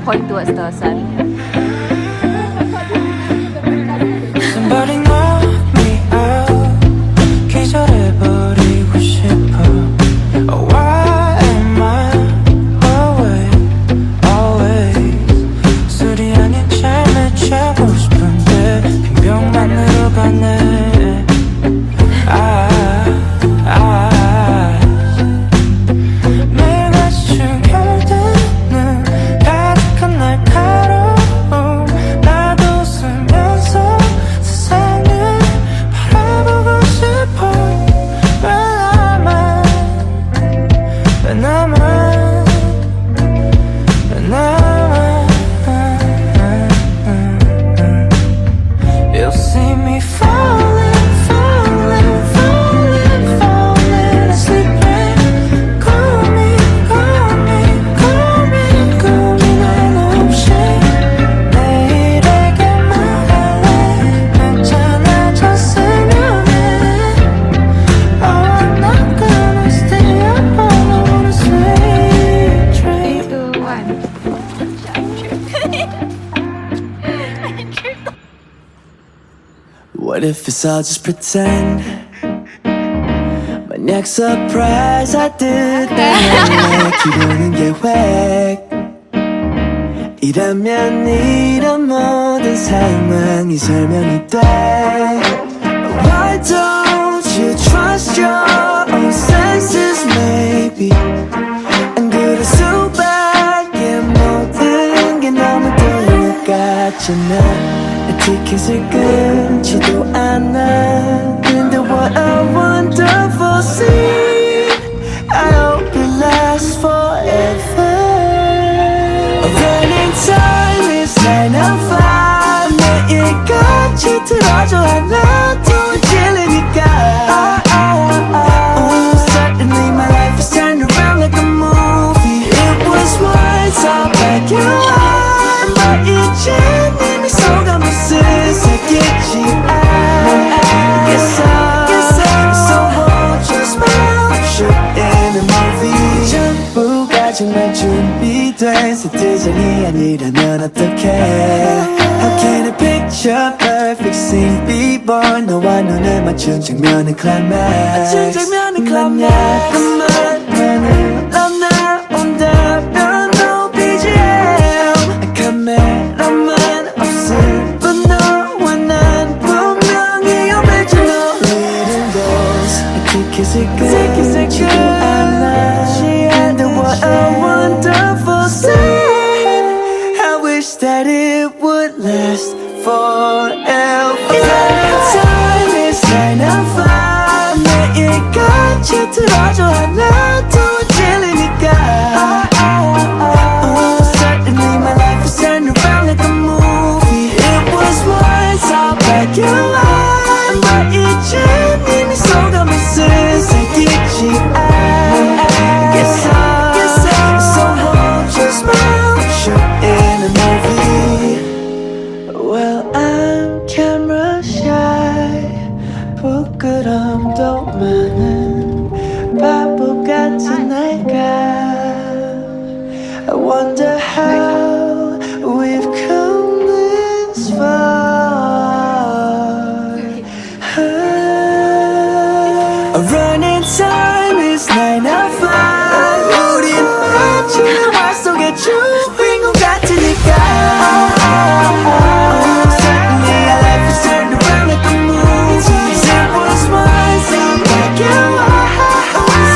point towards the sun. Somebody knock me out. 기절해버리고 싶어. Oh, why am I awake always? 술이 아닌 잠에 자고 싶은데 빈병만으로 가네. 매일 같이 중결되는 가득한 날카로움. 나도 웃으면서 세상을 바라보고 싶어. 왜 나만 You'll see me falling, falling, falling, falling asleep. Call me, call me, call me, 고민할 없이 내일에게 말할래. 괜찮아졌으면 해. Oh, I'm not gonna stay up all I wanna sleep. 3, 2, 1. What if it's all just pretend? 만약 surprise 하듯다면 기도는 계획. 이라면 이런 모든 상황이 설명이 돼. Why don't you trust your own senses maybe? 안 그럴 수밖에 모든 게 너무 떨릴 것 같잖아. 티켓을 끊지도 않아. 근데 what a wonderful scene. I hope it lasts forever. Running time is 9 to 5. 매일같이 들어줘 하나도 질리니까. Suddenly my life is turned around like a movie. It was once all black and white, but 이젠 이미 속아물 새끼지 않겠어. So hold your smile, shoot in a movie. 전부가 정말 준비된 세트장이 아니라면 어떡해. How can I picture perfect scene before 너와 눈을 맞춘 장면은 climax. 만약 그만하는 넌 나온다면 no BGM. 카메라만 없을 뿐 너와 난 분명히 original. Leading those 티켓을 끊지도 않아. And what a wonderful scene. I wish that it would last forever. Time is 9 to 5. 매일같이 들어줘 하나도 질리니까. Suddenly my life is turned around like a movie. It was once all black and white, but 이젠 이미 속아물 새끼지 않겠어. So hold your smile, shoot in a movie. Well, I'm camera shy. 부끄럼도 많은 바보 같은 내가. I wonder how we've come this far. Running time is 9 to 5. 우린 마치 영화 속의 주인공 같으니까. Suddenly our life is turned around like a movie. It was once all black and white.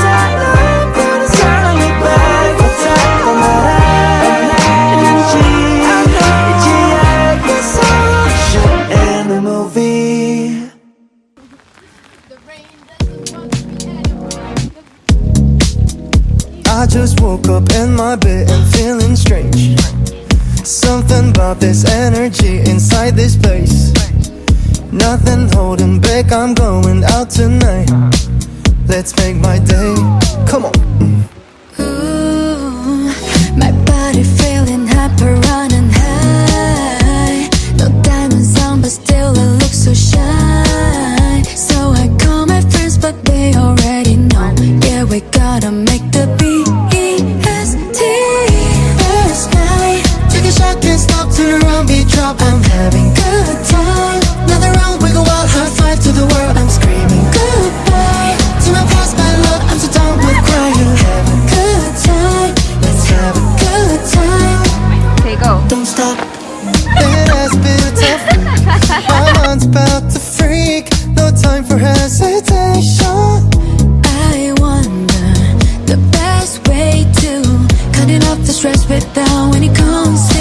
사랑보다 사랑이 밝았다고 말하는지 이제 알겠어. Shoot in a movie. I just woke up in my bed and feeling strange. Something about this energy inside this place. Nothing holding back, I'm going out tonight. Let's make my day, come on. Ooh, my body feeling hyper running high. No diamonds on but still I look so shy. So I call my friends but they already know. Yeah, we gotta make the BEST. First night, 저기 stop, I'm having good time. Nothing wrong, we go out, high five to the world. I'm screaming goodbye to my past, my love, I'm so done with crying. Have a good time, let's have a good time. Okay, go. Don't stop. It has been a tough week. My mind's about to freak. No time for hesitation. I wonder the best way to cutting off the stress without any consequence.